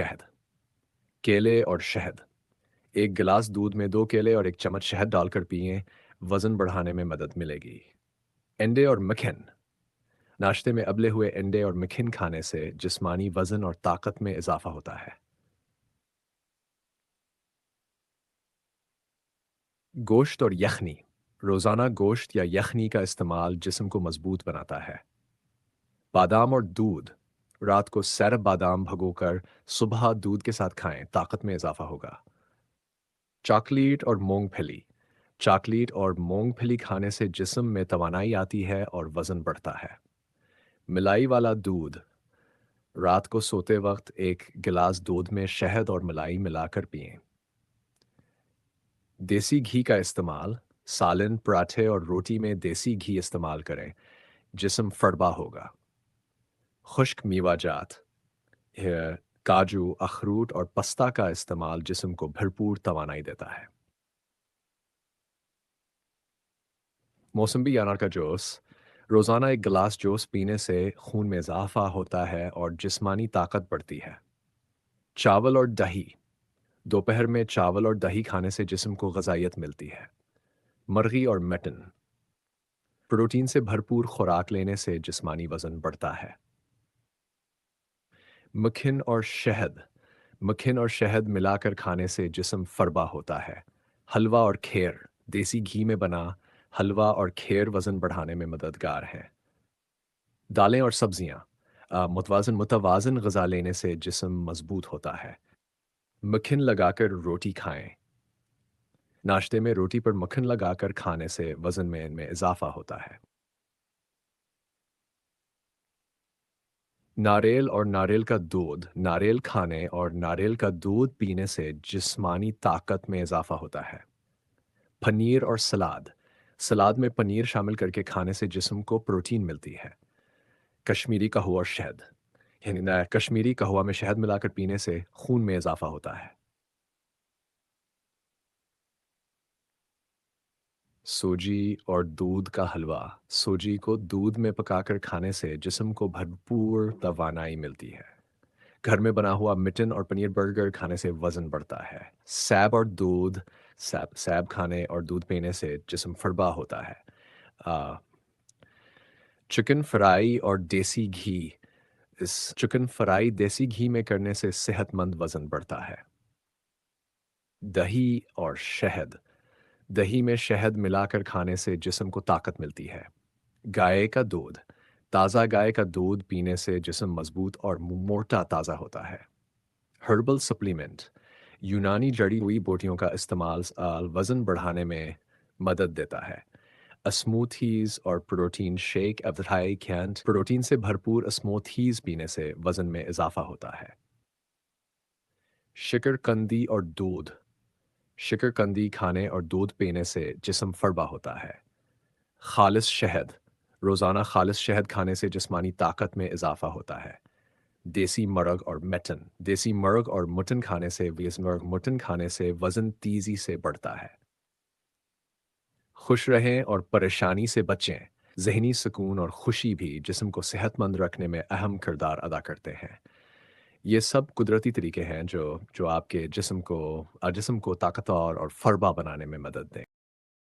शहद। केले और शहद। एक गिलास दूध में 2 केले और 1 चम्मच शहद डालकर पिएं। वजन बढ़ाने में मदद मिलेगी। अंडे और मक्खन। नाश्ते में उबले हुए अंडे और मक्खन खाने से जिस्मानी वजन और ताकत में इजाफा होता है। गोश्त और यखनी। रोज़ाना गोश्त या यखनी का इस्तेमाल जिस्म को मजबूत बनाता है। बादाम और दूध। रात को सैरब बादाम भगोकर सुबह दूध के साथ खाएं, ताकत में इजाफा होगा। चॉकलेट और मूंगफली। चॉकलेट और मूंगफली खाने से जिस्म में तवानाई आती है और वजन बढ़ता है। मिलाई वाला दूध। रात को सोते वक्त 1 गिलास दूध में शहद और मलाई मिलाकर पिएं। देसी घी का इस्तेमाल। सालन, पराठे और रोटी में देसी घी इस्तेमाल करें, जिस्म फड़बा होगा। खुश्क मेवाजात। काजू, अखरूट और पस्ता का इस्तेमाल जिस्म को भरपूर तवानाई देता है। मौसम्बी अनार का जूस। रोज़ाना 1 गिलास जूस पीने से खून में इजाफा होता है और जिस्मानी ताकत बढ़ती है। चावल और दही। दोपहर में चावल और दही खाने से जिस्म को ग़िज़ाइयत मिलती है। मरगी और मटन। प्रोटीन से भरपूर खुराक लेने से जिस्मानी वज़न बढ़ता है। मक्खन और शहद। मक्खन और शहद मिलाकर खाने से जिस्म फरबा होता है। हलवा और खीर। देसी घी में बना हलवा और खीर वज़न बढ़ाने में मददगार हैं। दालें और सब्जियाँ। मुतवाज़न ग़िज़ा लेने से जिस्म मज़बूत होता है। मक्खन लगाकर रोटी खाएं। नाश्ते में रोटी पर मक्खन लगाकर खाने से वज़न में इनमें इजाफा होता है। नारियल और नारियल का दूध। नारियल खाने और नारियल का दूध पीने से जिस्मानी ताकत में इजाफा होता है। पनीर और सलाद। सलाद में पनीर शामिल करके खाने से जिस्म को प्रोटीन मिलती है। कश्मीरी कहवा और शहद। कश्मीरी कहवा में शहद मिलाकर पीने से खून में इजाफा होता है। सूजी और दूध का हलवा। सूजी को दूध में पकाकर खाने से जिस्म को भरपूर तवानाई मिलती है। घर में बना हुआ मटन और पनीर बर्गर खाने से वजन बढ़ता है। सैब और दूध। सैब सैब खाने और दूध पीने से जिस्म फड़बा होता है। आ, चिकन फ्राई और देसी घी। इस चिकन फ्राई देसी घी में करने से सेहतमंद वजन बढ़ता है। दही और शहद। दही में शहद मिलाकर खाने से जिस्म को ताकत मिलती है। गाय का दूध। ताज़ा गाय का दूध पीने से जिस्म मजबूत और मोटा ताज़ा होता है। Herbal supplement. यूनानी जड़ी हुई बूटियों का इस्तेमाल वज़न बढ़ाने में मदद देता है। स्मूथीज़ और प्रोटीन शेक अफ्ताही कैंट। प्रोटीन से भरपूर स्मूथीज़ पीने से वज़न में इजाफा होता है। शिकरकंदी और दूध। शिकरकंदी खाने और दूध पीने से जिस्म फरबा होता है। खालिस शहद। रोज़ाना खालिस शहद खाने से जिस्मानी ताकत में इजाफा होता है। देसी मर्ग और मटन। देसी मर्ग और मटन खाने से मटन खाने से वज़न तेज़ी से बढ़ता है। खुश रहें और परेशानी से बचें। ज़हनी सुकून और खुशी भी जिस्म को सेहतमंद रखने में अहम किरदार अदा करते हैं। ये सब कुदरती तरीके हैं जो जो आपके जिस्म को ताकतवर और फरबा बनाने में मदद दें।